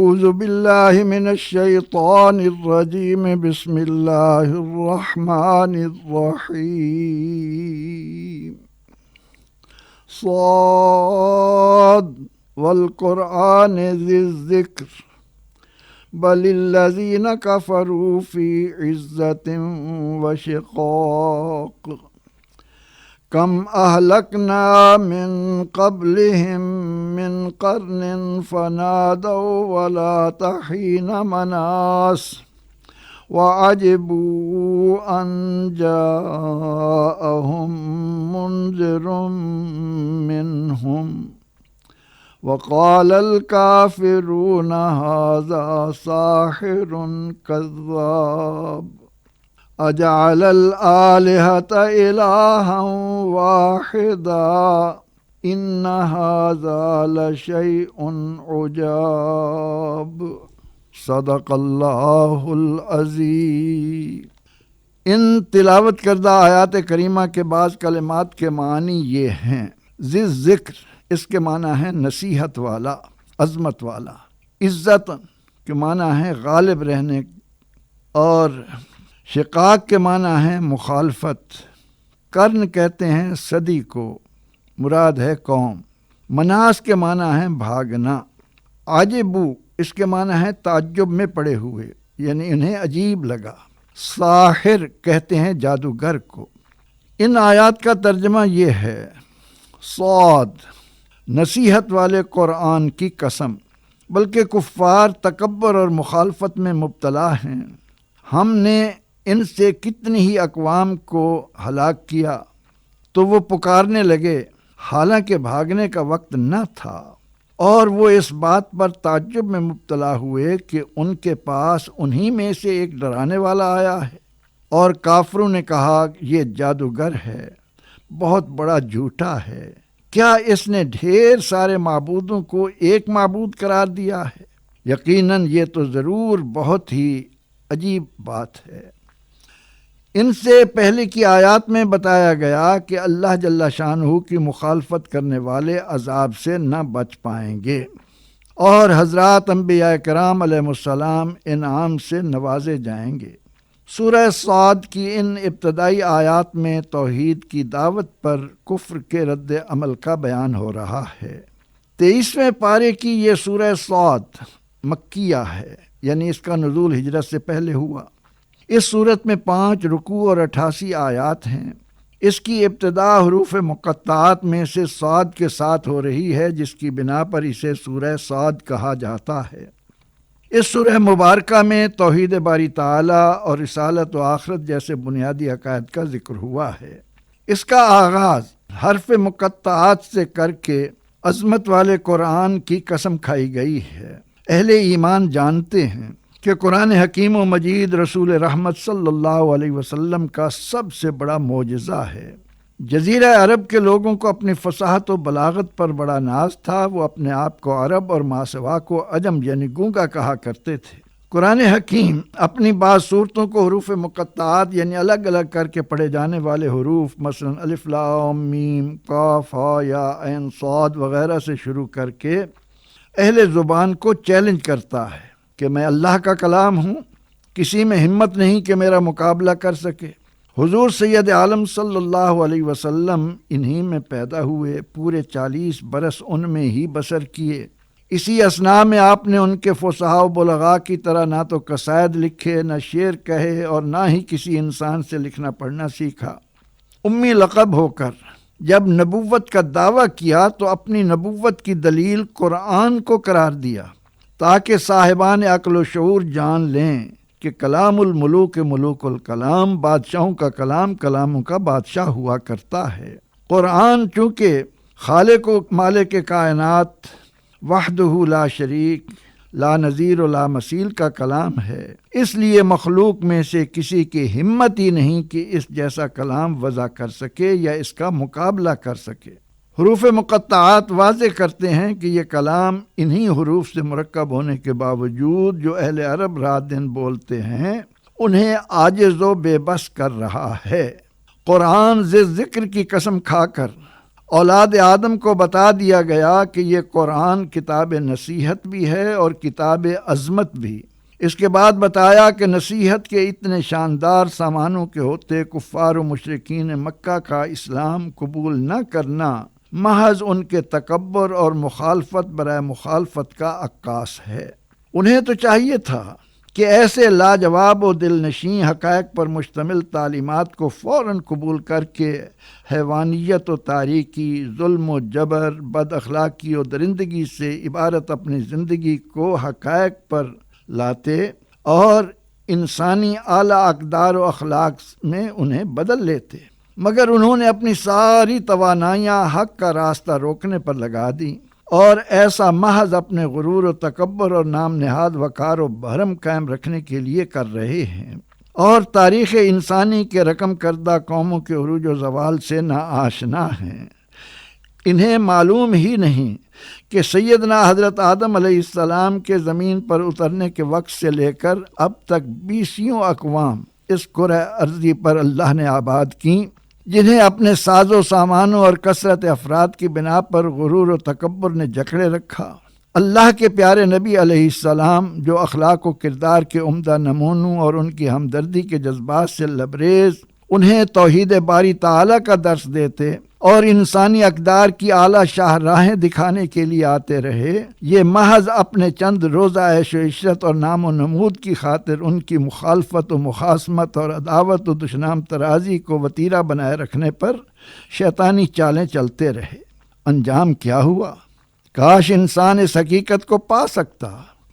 أعوذ بالله من الشيطان الرجيم بسم الله الرحمن الرحيم صاد والقرآن ذي الذكر بل الذين كفروا في عزة وشقاق كم أهلكنا من قبلهم من قرن فنادوا ولا تحين مناص وعجبوا أن جاءهم منذر منهم وقال الكافرون هذا ساحر كذاب أجعل الآلهة إلها واحدا إن هذا لشيء عجاب صدق اللہ العظیم۔ ان تلاوت کردہ آیات کریمہ کے بعض کلمات کے معنی یہ ہیں۔ ذی ذکر اس کے معنی ہے نصیحت والا، عظمت والا۔ عزت کے معنی ہے غالب رہنے، اور شقاق کے معنی ہے مخالفت۔ قرن کہتے ہیں صدی کو، مراد ہے قوم۔ مناس کے معنی ہے بھاگنا۔ عجبو اس کے معنی ہے تعجب میں پڑے ہوئے، یعنی انہیں عجیب لگا۔ ساحر کہتے ہیں جادوگر کو۔ ان آیات کا ترجمہ یہ ہے: صاد، نصیحت والے قرآن کی قسم، بلکہ کفار تکبر اور مخالفت میں مبتلا ہیں۔ ہم نے ان سے کتنی ہی اقوام کو ہلاک کیا تو وہ پکارنے لگے، حالانکہ بھاگنے کا وقت نہ تھا، اور وہ اس بات پر تعجب میں مبتلا ہوئے کہ ان کے پاس انہی میں سے ایک ڈرانے والا آیا ہے۔ اور کافروں نے کہا یہ جادوگر ہے، بہت بڑا جھوٹا ہے، کیا اس نے ڈھیر سارے معبودوں کو ایک معبود قرار دیا ہے؟ یقیناً یہ تو ضرور بہت ہی عجیب بات ہے۔ ان سے پہلے کی آیات میں بتایا گیا کہ اللہ جل شانہ کی مخالفت کرنے والے عذاب سے نہ بچ پائیں گے، اور حضرات انبیاء کرام علیہ السلام انعام سے نوازے جائیں گے۔ سورہ صاد کی ان ابتدائی آیات میں توحید کی دعوت پر کفر کے رد عمل کا بیان ہو رہا ہے۔ 23ویں پارے کی یہ سورہ صاد مکیہ ہے، یعنی اس کا نزول ہجرت سے پہلے ہوا۔ اس صورت میں 5 رکوع اور 88 آیات ہیں۔ اس کی ابتدا حروف مقطعات میں سے صاد کے ساتھ ہو رہی ہے، جس کی بنا پر اسے سورہ صاد کہا جاتا ہے۔ اس سورہ مبارکہ میں توحید باری تعالیٰ اور رسالت و آخرت جیسے بنیادی عقائد کا ذکر ہوا ہے۔ اس کا آغاز حرف مقطعات سے کر کے عظمت والے قرآن کی قسم کھائی گئی ہے۔ اہل ایمان جانتے ہیں کہ قرآن حکیم و مجید رسول رحمت صلی اللہ علیہ وسلم کا سب سے بڑا معجزہ ہے۔ جزیرہ عرب کے لوگوں کو اپنی فصاحت و بلاغت پر بڑا ناز تھا۔ وہ اپنے آپ کو عرب اور ماسوا کو عجم یعنی گونگا کہا کرتے تھے۔ قرآن حکیم اپنی بعض صورتوں کو حروف مقطعات یعنی الگ الگ کر کے پڑھے جانے والے حروف، مثلا الف لام میم قاف ہا یا عین صاد وغیرہ سے شروع کر کے اہل زبان کو چیلنج کرتا ہے کہ میں اللہ کا کلام ہوں، کسی میں ہمت نہیں کہ میرا مقابلہ کر سکے۔ حضور سید عالم صلی اللہ علیہ وسلم انہی میں پیدا ہوئے، پورے 40 برس ان میں ہی بسر کیے۔ اسی اثناء میں آپ نے ان کے فصحاء و بلغاء کی طرح نہ تو قصائد لکھے، نہ شعر کہے، اور نہ ہی کسی انسان سے لکھنا پڑھنا سیکھا۔ امی لقب ہو کر جب نبوت کا دعویٰ کیا تو اپنی نبوت کی دلیل قرآن کو قرار دیا، تاکہ صاحبان عقل و شعور جان لیں کہ کلام الملوک ملوک الکلام، بادشاہوں کا کلام کلاموں کا بادشاہ ہوا کرتا ہے۔ قرآن چونکہ خالق و مالک کائنات وحدہ لا شریک لا نظیر و لا مثیل کا کلام ہے، اس لیے مخلوق میں سے کسی کی ہمت ہی نہیں کہ اس جیسا کلام وضع کر سکے یا اس کا مقابلہ کر سکے۔ حروف مقطعات واضح کرتے ہیں کہ یہ کلام انہی حروف سے مرکب ہونے کے باوجود جو اہل عرب رات دن بولتے ہیں انہیں عاجز و بے بس کر رہا ہے۔ قرآن ذکر کی قسم کھا کر اولاد آدم کو بتا دیا گیا کہ یہ قرآن کتاب نصیحت بھی ہے اور کتاب عظمت بھی۔ اس کے بعد بتایا کہ نصیحت کے اتنے شاندار سامانوں کے ہوتے کفار و مشرکین مکہ کا اسلام قبول نہ کرنا محض ان کے تکبر اور مخالفت برائے مخالفت کا عکاس ہے۔ انہیں تو چاہیے تھا کہ ایسے لاجواب و دلنشین حقائق پر مشتمل تعلیمات کو فوراً قبول کر کے حیوانیت و تاریکی، ظلم و جبر، بد اخلاقی و درندگی سے عبارت اپنی زندگی کو حقائق پر لاتے اور انسانی اعلیٰ اقدار و اخلاق میں انہیں بدل لیتے، مگر انہوں نے اپنی ساری توانائیاں حق کا راستہ روکنے پر لگا دیں اور ایسا محض اپنے غرور و تکبر اور نام نہاد وقار و بھرم قائم رکھنے کے لیے کر رہے ہیں، اور تاریخ انسانی کے رقم کردہ قوموں کے عروج و زوال سے ناآشنا ہیں۔ انہیں معلوم ہی نہیں کہ سیدنا حضرت آدم علیہ السلام کے زمین پر اترنے کے وقت سے لے کر اب تک 20 اقوام اس کرۂ ارضی پر اللہ نے آباد کی، جنہیں اپنے ساز و سامانوں اور کثرت افراد کی بنا پر غرور و تکبر نے جکڑے رکھا۔ اللہ کے پیارے نبی علیہ السلام جو اخلاق و کردار کے عمدہ نمونوں اور ان کی ہمدردی کے جذبات سے لبریز انہیں توحید باری تعالیٰ کا درس دیتے اور انسانی اقدار کی اعلیٰ شاہراہیں دکھانے کے لیے آتے رہے، یہ محض اپنے چند روزہ عیش و عشرت اور نام و نمود کی خاطر ان کی مخالفت و مخاصمت اور عداوت و دشنام ترازی کو وتیرہ بنائے رکھنے پر شیطانی چالیں چلتے رہے۔ انجام کیا ہوا؟ کاش انسان اس حقیقت کو پا سکتا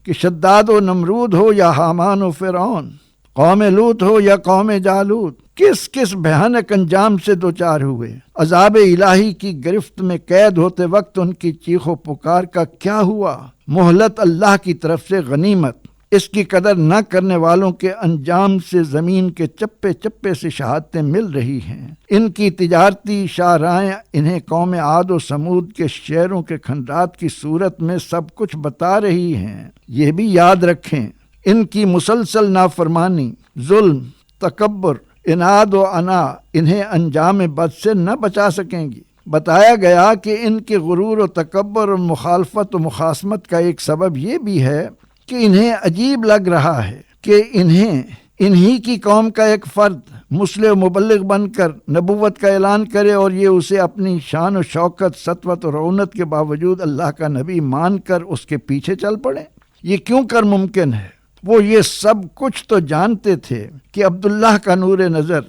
کہ شداد و نمرود ہو یا حامان و فرعون، قوم لوط ہو یا قوم جالوت، کس کس بھیانک انجام سے دوچار ہوئے۔ عذاب الہی کی گرفت میں قید ہوتے وقت ان کی چیخ و پکار کا کیا ہوا؟ مہلت اللہ کی طرف سے غنیمت۔ اس کی قدر نہ کرنے والوں کے انجام سے زمین کے چپے چپے سے شہادتیں مل رہی ہیں۔ ان کی تجارتی شاہراہیں انہیں قوم عاد و سمود کے شہروں کے کھنڈرات کی صورت میں سب کچھ بتا رہی ہیں۔ یہ بھی یاد رکھیں، ان کی مسلسل نافرمانی، ظلم، تکبر، اناد و انا انہیں انجام بد سے نہ بچا سکیں گی۔ بتایا گیا کہ ان کے غرور و تکبر اور مخالفت و مخاصمت کا ایک سبب یہ بھی ہے کہ انہیں عجیب لگ رہا ہے کہ انہی کی قوم کا ایک فرد مسلح و مبلغ بن کر نبوت کا اعلان کرے اور یہ اسے اپنی شان و شوکت، سطوت و رعونت کے باوجود اللہ کا نبی مان کر اس کے پیچھے چل پڑے۔ یہ کیوں کر ممکن ہے؟ وہ یہ سب کچھ تو جانتے تھے کہ عبداللہ کا نور نظر،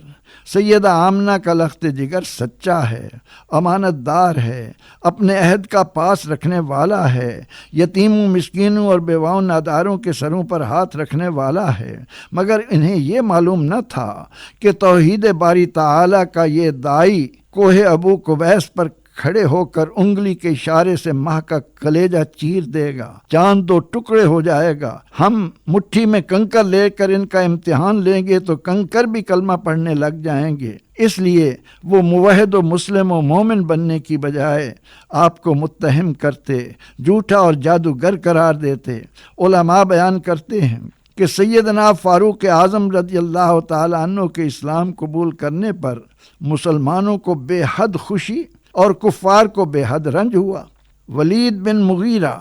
سیدہ آمنہ کا لخت جگر سچا ہے، امانت دار ہے، اپنے عہد کا پاس رکھنے والا ہے، یتیموں، مسکینوں اور بیواؤں ناداروں کے سروں پر ہاتھ رکھنے والا ہے، مگر انہیں یہ معلوم نہ تھا کہ توحید باری تعالیٰ کا یہ داعی کوہ ابو قبیس پر کھڑے ہو کر انگلی کے اشارے سے ماہ کا کلیجہ چیر دے گا، چاند دو ٹکڑے ہو جائے گا۔ ہم مٹھی میں کنکر لے کر ان کا امتحان لیں گے تو کنکر بھی کلمہ پڑھنے لگ جائیں گے۔ اس لیے وہ موحد و مسلم و مومن بننے کی بجائے آپ کو متہم کرتے، جھوٹا اور جادوگر قرار دیتے۔ علماء بیان کرتے ہیں کہ سیدنا فاروق اعظم رضی اللہ تعالیٰ عنہ کے اسلام قبول کرنے پر مسلمانوں کو بے حد خوشی اور کفار کو بے حد رنج ہوا۔ ولید بن مغیرہ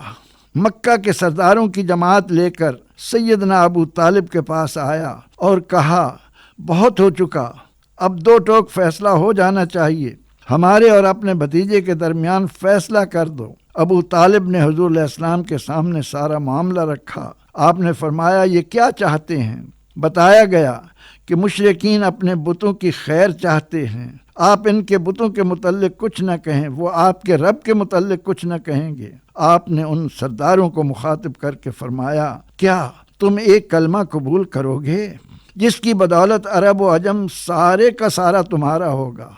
مکہ کے سرداروں کی جماعت لے کر سیدنا ابو طالب کے پاس آیا اور کہا، بہت ہو چکا، اب دو ٹوک فیصلہ ہو جانا چاہیے، ہمارے اور اپنے بھتیجے کے درمیان فیصلہ کر دو۔ ابو طالب نے حضور علیہ السلام کے سامنے سارا معاملہ رکھا۔ آپ نے فرمایا، یہ کیا چاہتے ہیں؟ بتایا گیا کہ مشرکین اپنے بتوں کی خیر چاہتے ہیں، آپ ان کے بتوں کے متعلق کچھ نہ کہیں، وہ آپ کے رب کے متعلق کچھ نہ کہیں گے۔ آپ نے ان سرداروں کو مخاطب کر کے فرمایا، کیا تم ایک کلمہ قبول کرو گے جس کی بدولت عرب و عجم سارے کا سارا تمہارا ہوگا؟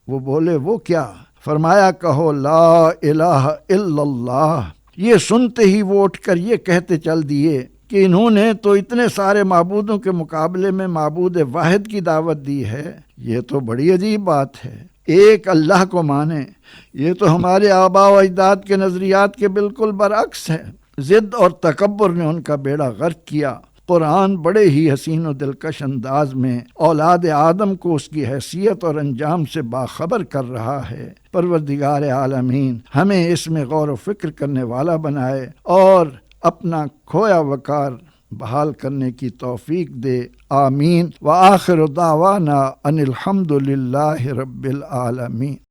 وہ بولے، وہ کیا؟ فرمایا، کہو لا الہ الا اللہ۔ یہ سنتے ہی وہ اٹھ کر یہ کہتے چل دیے کہ انہوں نے تو اتنے سارے معبودوں کے مقابلے میں معبود واحد کی دعوت دی ہے، یہ تو بڑی عجیب بات ہے، ایک اللہ کو مانیں، یہ تو ہمارے آباء و اجداد کے نظریات کے بالکل برعکس ہے۔ ضد اور تکبر نے ان کا بیڑا غرق کیا قرآن بڑے ہی حسین و دلکش انداز میں اولاد آدم کو اس کی حیثیت اور انجام سے باخبر کر رہا ہے۔ پروردگار عالمین ہمیں اس میں غور و فکر کرنے والا بنائے اور اپنا کھویا وقار بحال کرنے کی توفیق دے، آمین۔ وآخر دعوانا ان الحمد للہ رب العالمین۔